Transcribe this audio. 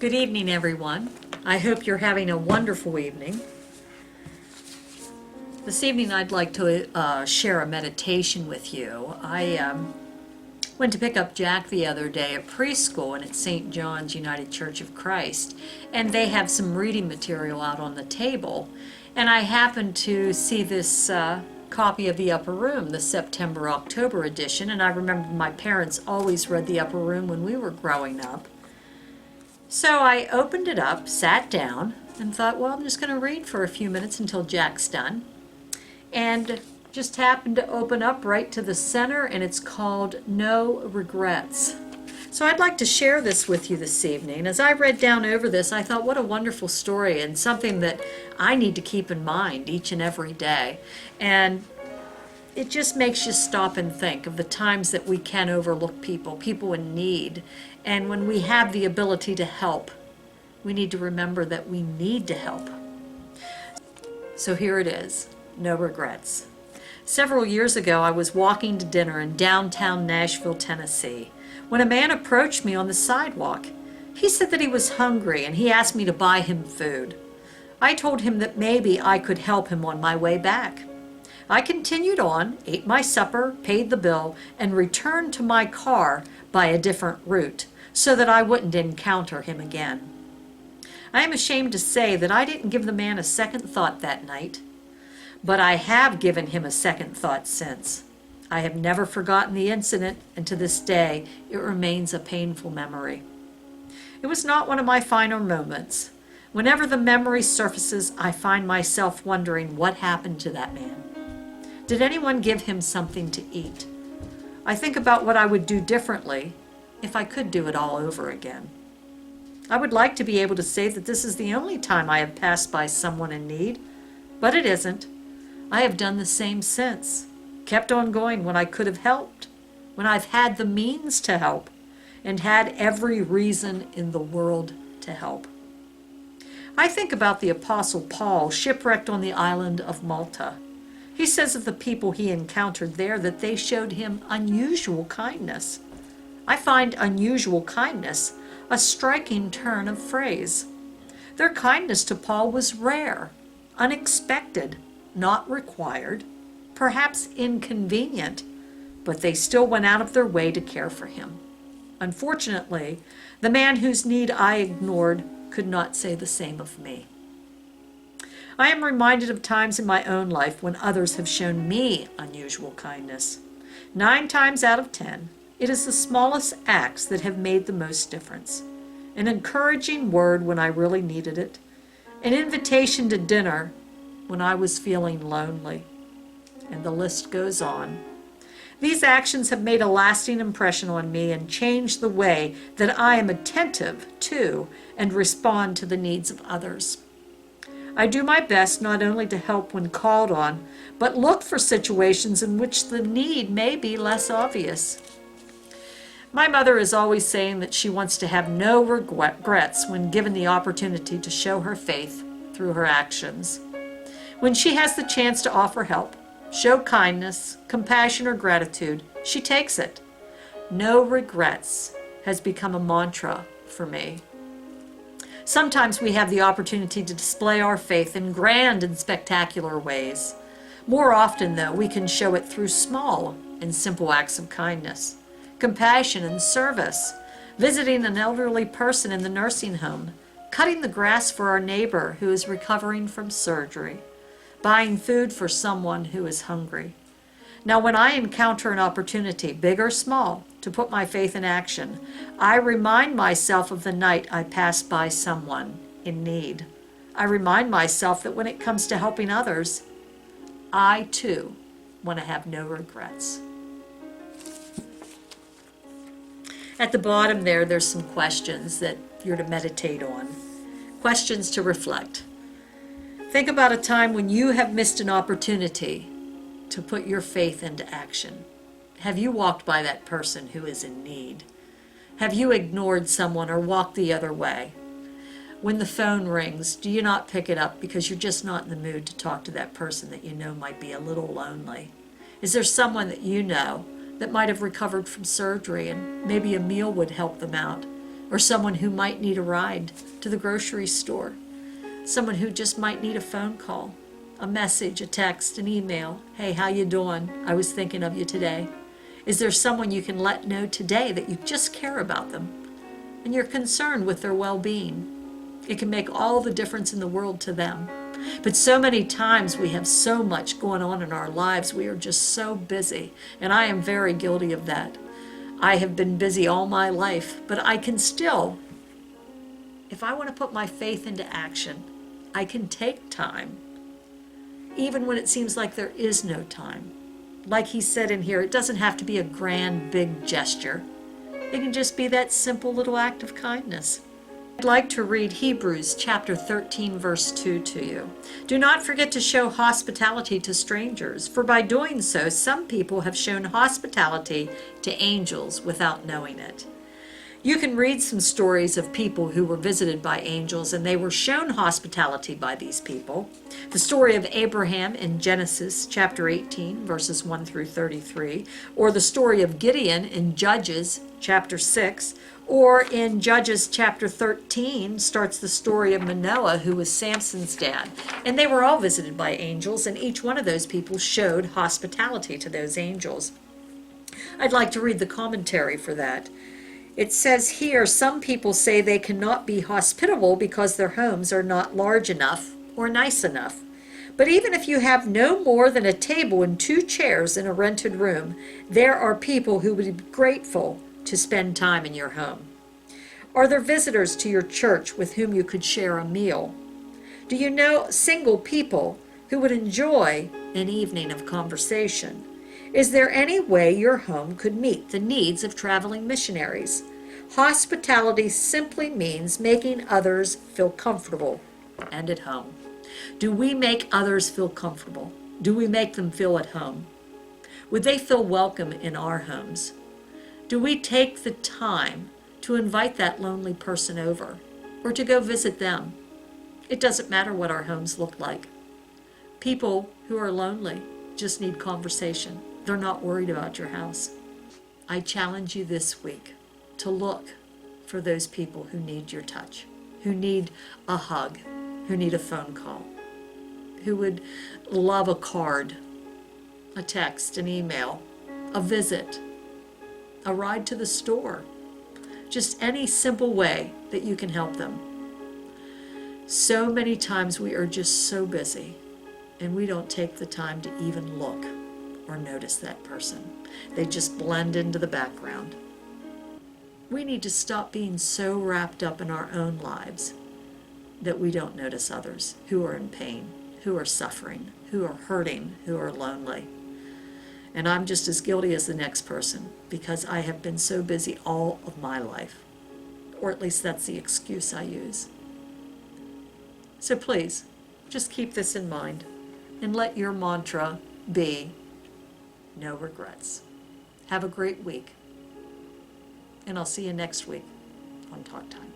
Good evening, everyone. I hope you're having a wonderful evening. This evening I'd like to share a meditation with you. I went to pick up Jack the other day at preschool and at St. John's United Church of Christ, and they have some reading material out on the table, and I happened to see this copy of The Upper Room, the September-October edition, and I remember my parents always read The Upper Room when we were growing up. So I opened it up, sat down, and thought, well, I'm just going to read for a few minutes until Jack's done. And just happened to open up right to the center, and it's called No Regrets. So I'd like to share this with you this evening. As I read down over this, I thought, what a wonderful story, and something that I need to keep in mind each and every day. And it just makes you stop and think of the times that we can overlook people in need. And when we have the ability to help, we need to remember that we need to help. So here it is, No Regrets. Several years ago, I was walking to dinner in downtown Nashville, Tennessee, when a man approached me on the sidewalk. He said that he was hungry and he asked me to buy him food. I told him that maybe I could help him on my way back. I continued on, ate my supper, paid the bill, and returned to my car by a different route so that I wouldn't encounter him again. I am ashamed to say that I didn't give the man a second thought that night, but I have given him a second thought since. I have never forgotten the incident, and to this day it remains a painful memory. It was not one of my finer moments. Whenever the memory surfaces, I find myself wondering what happened to that man. Did anyone give him something to eat? I think about what I would do differently if I could do it all over again. I would like to be able to say that this is the only time I have passed by someone in need, but it isn't. I have done the same since, kept on going when I could have helped, when I've had the means to help, and had every reason in the world to help. I think about the Apostle Paul, shipwrecked on the island of Malta. He says of the people he encountered there that they showed him unusual kindness. I find unusual kindness a striking turn of phrase. Their kindness to Paul was rare, unexpected, not required, perhaps inconvenient, but they still went out of their way to care for him. Unfortunately, the man whose need I ignored could not say the same of me. I am reminded of times in my own life when others have shown me unusual kindness. 9 times out of 10, it is the smallest acts that have made the most difference. An encouraging word when I really needed it. An invitation to dinner when I was feeling lonely. And the list goes on. These actions have made a lasting impression on me and changed the way that I am attentive to and respond to the needs of others. I do my best not only to help when called on, but look for situations in which the need may be less obvious. My mother is always saying that she wants to have no regrets when given the opportunity to show her faith through her actions. When she has the chance to offer help, show kindness, compassion, or gratitude, she takes it. No regrets has become a mantra for me. Sometimes we have the opportunity to display our faith in grand and spectacular ways. More often, though, we can show it through small and simple acts of kindness, compassion and service, visiting an elderly person in the nursing home, cutting the grass for our neighbor who is recovering from surgery, buying food for someone who is hungry. Now, when I encounter an opportunity, big or small, to put my faith in action, I remind myself of the night I passed by someone in need. I remind myself that when it comes to helping others, I too want to have no regrets. At the bottom there's some questions that you're to meditate on. Questions to reflect. Think about a time when you have missed an opportunity to put your faith into action. Have you walked by that person who is in need? Have you ignored someone or walked the other way? When the phone rings, do you not pick it up because you're just not in the mood to talk to that person that you know might be a little lonely? Is there someone that you know that might have recovered from surgery and maybe a meal would help them out? or someone who might need a ride to the grocery store, someone who just might need a phone call, a message, a text, an email. Hey, how you doing? I was thinking of you today. Is there someone you can let know today that you just care about them and you're concerned with their well-being? It can make all the difference in the world to them. But so many times we have so much going on in our lives. We are just so busy, and I am very guilty of that. I have been busy all my life, but I can still, if I want to put my faith into action, I can take time, even when it seems like there is no time. Like he said in here, it doesn't have to be a grand, big gesture. It can just be that simple little act of kindness. I'd like to read Hebrews chapter 13, verse 2 to you. Do not forget to show hospitality to strangers, for by doing so, some people have shown hospitality to angels without knowing it. You can read some stories of people who were visited by angels and they were shown hospitality by these people. The story of Abraham in Genesis chapter 18, verses 1 through 33, or the story of Gideon in Judges chapter 6, or in Judges chapter 13 starts the story of Manoah, who was Samson's dad. And they were all visited by angels, and each one of those people showed hospitality to those angels. I'd like to read the commentary for that. It says here, some people say they cannot be hospitable because their homes are not large enough or nice enough. But even if you have no more than a table and 2 chairs in a rented room, there are people who would be grateful to spend time in your home. Are there visitors to your church with whom you could share a meal? Do you know single people who would enjoy an evening of conversation? Is there any way your home could meet the needs of traveling missionaries? Hospitality simply means making others feel comfortable and at home. Do we make others feel comfortable? Do we make them feel at home? Would they feel welcome in our homes? Do we take the time to invite that lonely person over or to go visit them? It doesn't matter what our homes look like. People who are lonely just need conversation. They're not worried about your house. I challenge you this week to look for those people who need your touch, who need a hug, who need a phone call, who would love a card, a text, an email, a visit, a ride to the store, just any simple way that you can help them. So many times we are just so busy and we don't take the time to even look or notice that person. They just blend into the background. We need to stop being so wrapped up in our own lives that we don't notice others who are in pain, who are suffering, who are hurting, who are lonely. And I'm just as guilty as the next person because I have been so busy all of my life. Or at least that's the excuse I use. So please, just keep this in mind and let your mantra be no regrets. Have a great week. And I'll see you next week on Talk Time.